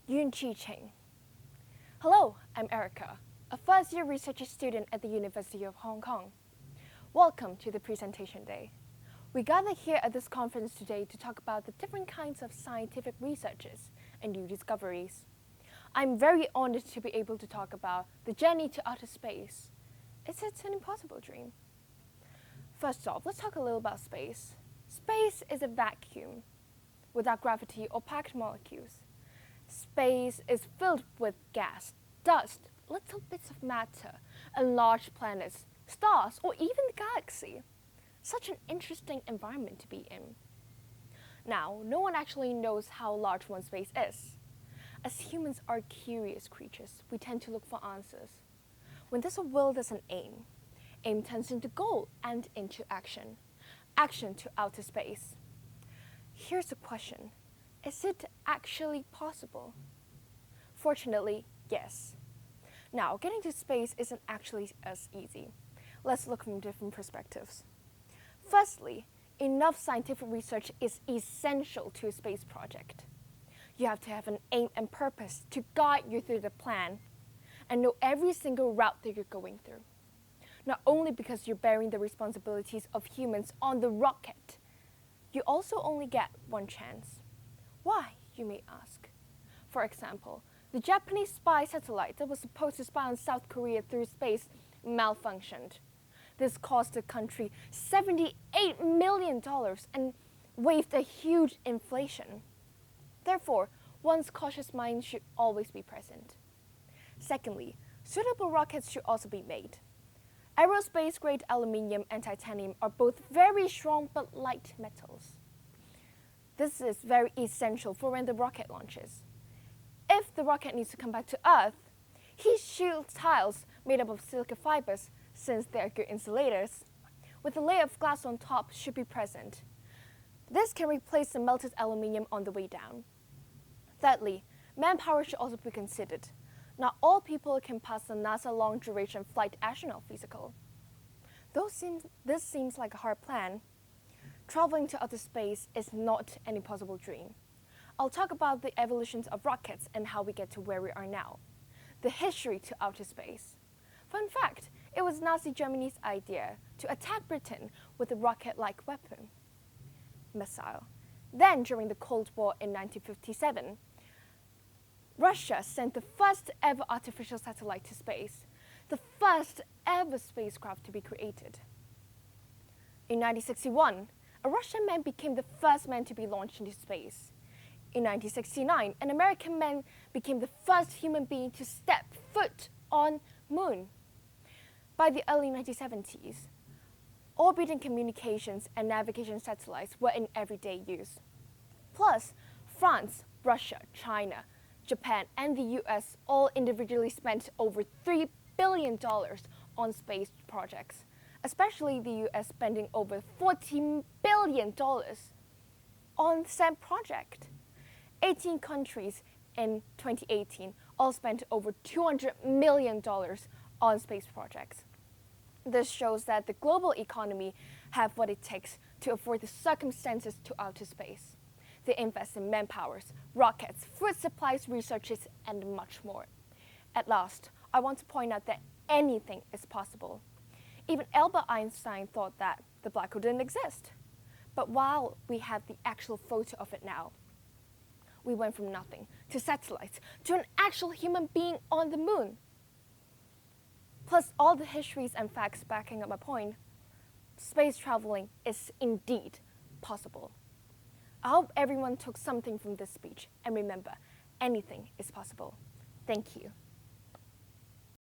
Yuen Ching. Hello, I'm Erica, a first-year research student at the University of Hong Kong. Welcome to the presentation day. We gather here at this conference today to talk about the different kinds of scientific researches and new discoveries. I'm very honored to be able to talk about the journey to outer space. Is it an impossible dream? First off, let's talk a little about space. Space is a vacuum without gravity or packed molecules. Space is filled with gas, dust, little bits of matter, and large planets, stars, or even the galaxy. Such an interesting environment to be in. Now, no one actually knows how large one's space is. As humans are curious creatures, we tend to look for answers. When there's a will, there's an aim. Aim turns into goal and into action. Action to outer space. Here's the question. Is it actually possible? Fortunately, yes. Now, getting to space isn't actually as easy. Let's look from different perspectives. Firstly, enough scientific research is essential to a space project. You have to have an aim and purpose to guide you through the plan and know every single route that you're going through. Not only because you're bearing the responsibilities of humans on the rocket, you also only get one chance. Why, you may ask? For example, the Japanese spy satellite that was supposed to spy on South Korea through space malfunctioned. This cost the country $78 million and waved a huge inflation. Therefore, one's cautious mind should always be present. Secondly, suitable rockets should also be made. Aerospace-grade aluminium and titanium are both very strong but light metals. This is very essential for when the rocket launches. If the rocket needs to come back to Earth, heat shield tiles made up of silica fibers, since they are good insulators, with a layer of glass on top should be present. This can replace the melted aluminium on the way down. Thirdly, manpower should also be considered. Not all people can pass the NASA long-duration flight astronaut physical. Though this seems like a hard plan, traveling to outer space is not an impossible dream. I'll talk about the evolutions of rockets and how we get to where we are now. The history to outer space. Fun fact, it was Nazi Germany's idea to attack Britain with a rocket-like weapon, missile. Then, during the Cold War in 1957, Russia sent the first ever artificial satellite to space, the first ever spacecraft to be created. In 1961, a Russian man became the first man to be launched into space. In 1969, an American man became the first human being to step foot on Moon. By the early 1970s, orbiting communications and navigation satellites were in everyday use. Plus, France, Russia, China, Japan, and the US all individually spent over $3 billion on space projects, especially the US spending over $14 billion on the same project. 18 countries in 2018 all spent over $200 million on space projects. This shows that the global economy have what it takes to afford the circumstances to outer space. They invest in manpowers, rockets, food supplies, researches, and much more. At last, I want to point out that anything is possible. Even Albert Einstein thought that the black hole didn't exist. But while we have the actual photo of it now, we went from nothing to satellites to an actual human being on the moon. Plus all the histories and facts backing up my point, space traveling is indeed possible. I hope everyone took something from this speech, and remember, anything is possible. Thank you.